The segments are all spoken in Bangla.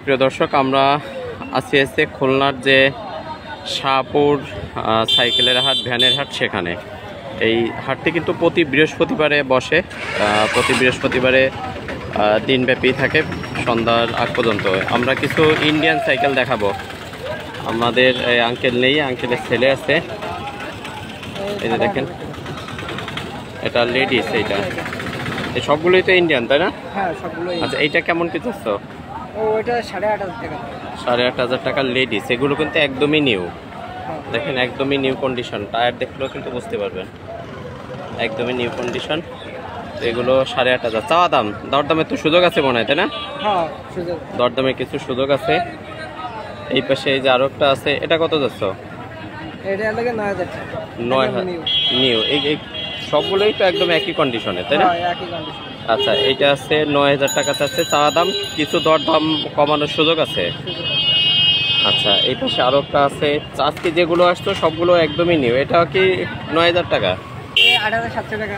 প্রিয় দর্শক, আমরা আছি খুলনার যে শাহপুর সাইকেলের হাট, ভ্যানের হাট, সেখানে। এই হাটটি কিন্তু প্রতি বৃহস্পতিবারে বসে। প্রতি বৃহস্পতিবারে দিনব্যাপী থাকে, সন্ধ্যার আগ পর্যন্ত। আমরা কিছু ইন্ডিয়ান সাইকেল দেখাবো। আমাদের এই আঙ্কেল নেই, আঙ্কেলের ছেলে আছে। এই যে দেখেন, এটা লেডিস। এইটা এই সবগুলোই তো ইন্ডিয়ান, তাই না? হ্যাঁ, সবগুলোই। আচ্ছা, এইটা কেমন কি চাচ্ছ? ওইটা 8,500 টাকা। 8,500 টাকা লেডিস। এগুলো কিন্তু একদমই নিউ। দেখেন, একদমই নিউ কন্ডিশন। টায়ার দেখলেও কিন্তু বুঝতে পারবেন, একদমই নিউ কন্ডিশন। এগুলো 8,500 চাওয়া দাম। দরদামের তো সুযোগ আছে মনে হয়, তাই না? হ্যাঁ, সুযোগ। দরদামে কিছু সুযোগ আছে। এই পাশে এই যে আরো একটা আছে, এটা কত যাচ্ছ? এটা লাগে 9,000 টাকা। 9,000 নিউ। এই সবগুলোই তো একদম একই কন্ডিশনে, তাই না? হ্যাঁ, একই কন্ডিশন। আচ্ছা, এইটা আছে 9,000 টাকা চাচ্ছে চাওয়া দাম। কিছু দরদাম কমানোর সুযোগ আছে। আচ্ছা, এই পাশে আরো একটা আছে। আজকে যেগুলো আসতো সবগুলো একদমই নিউ। এটা কি 9,000 টাকা? 8,700 টাকা।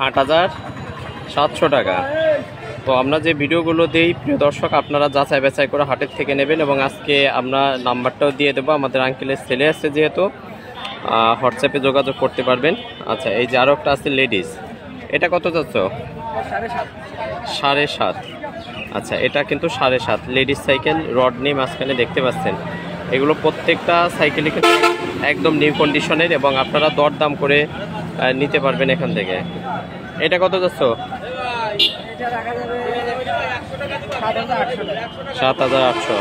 8,700 টাকা। তো আমরা যে ভিডিওগুলো দিই, প্রিয় দর্শক, আপনারা যাচাই বাছাই করে হাটের থেকে নেবেন। এবং আজকে আমরা নাম্বারটাও দিয়ে দেবো। আমাদের আঙ্কেলের ছেলে আছে যেহেতু, হোয়াটসঅ্যাপে যোগাযোগ করতে পারবেন। আচ্ছা, এই যে আরও একটা আছে লেডিস। এটা কত যাচ্ছ? 7,500। আচ্ছা, এটা কিন্তু 7,500 লেডিস সাইকেল। রড নেই মাঝখানে, দেখতে পাচ্ছেন। এগুলো প্রত্যেকটা সাইকেলই কিন্তু একদম নিউ কন্ডিশনের, এবং আপনারা দরদাম করে নিতে পারবেন এখান থেকে। এটা কত যাচ্ছ? 7,800।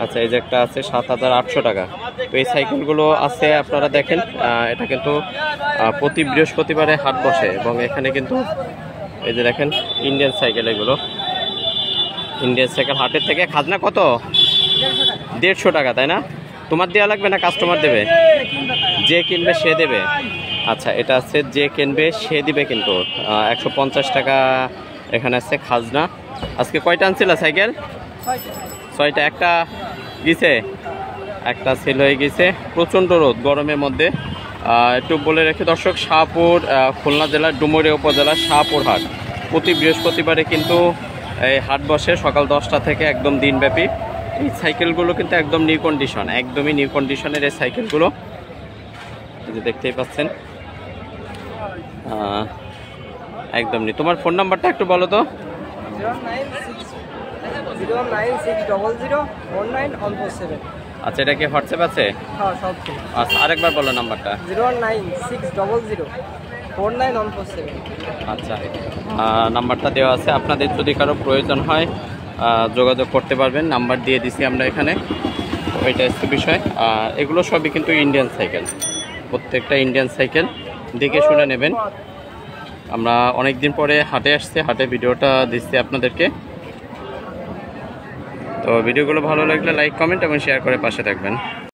আচ্ছা, এই যে একটা আছে 7,800 টাকা। তো এই সাইকেলগুলো আছে, আপনারা দেখেন। এটা কিন্তু প্রতি বৃহস্পতিবারে হাট বসে, এবং এখানে কিন্তু এই যে দেখেন ইন্ডিয়ান সাইকেল। এগুলো ইন্ডিয়ান সাইকেল। হাটের থেকে খাজনা কত? 150 টাকা, তাই না? তোমার দেওয়া লাগবে না, কাস্টমার দেবে? যে কিনবে সে দেবে। আচ্ছা, এটা আছে যে কিনবে সে দিবে, কিন্তু 150 টাকা এখানে আছে খাজনা। আজকে কয়টা আনছিল সাইকেল? 6টা। একটা গেছে, একটা সেল হয়ে গেছে। প্রচণ্ড রোদ গরমের মধ্যে। একটু বলে রেখে দর্শক, শাহপুর, খুলনা জেলার ডুমুরিয়া উপজেলার শাহপুর হাট প্রতি বৃহস্পতিবারে কিন্তু এই হাট বসে সকাল 10টা থেকে একদম দিনব্যাপী। এই সাইকেলগুলো কিন্তু একদম নিউ কন্ডিশন, একদমই নিউ কন্ডিশনের এই সাইকেলগুলো। এই যে দেখতেই পাচ্ছেন, একদম নিউ। তোমার ফোন নাম্বারটা একটু বলো তো। 09600001947। আচ্ছা, এটা কি হোয়াটসঅ্যাপ আছে? হ্যাঁ, সব ঠিক। আচ্ছা, আরেকবার বলো নাম্বারটা। 096004947। আচ্ছা, নাম্বারটা দেওয়া আছে। আপনাদের যদি কারো প্রয়োজন হয় যোগাযোগ করতে পারবেন। নাম্বার দিয়ে দিছি আমরা এখানে। ওইটা হচ্ছে বিষয়। এগুলো সবই কিন্তু ইন্ডিয়ান সাইকেল, প্রত্যেকটা ইন্ডিয়ান সাইকেল। দেখে শুনে নেবেন। আমরা অনেক দিন পরে হাটে আসছি, হাটে ভিডিওটা দিচ্ছি আপনাদেরকে। তো ভিডিওগুলো ভালো লাগলে লাইক, কমেন্ট এবং শেয়ার করে পাশে থাকবেন।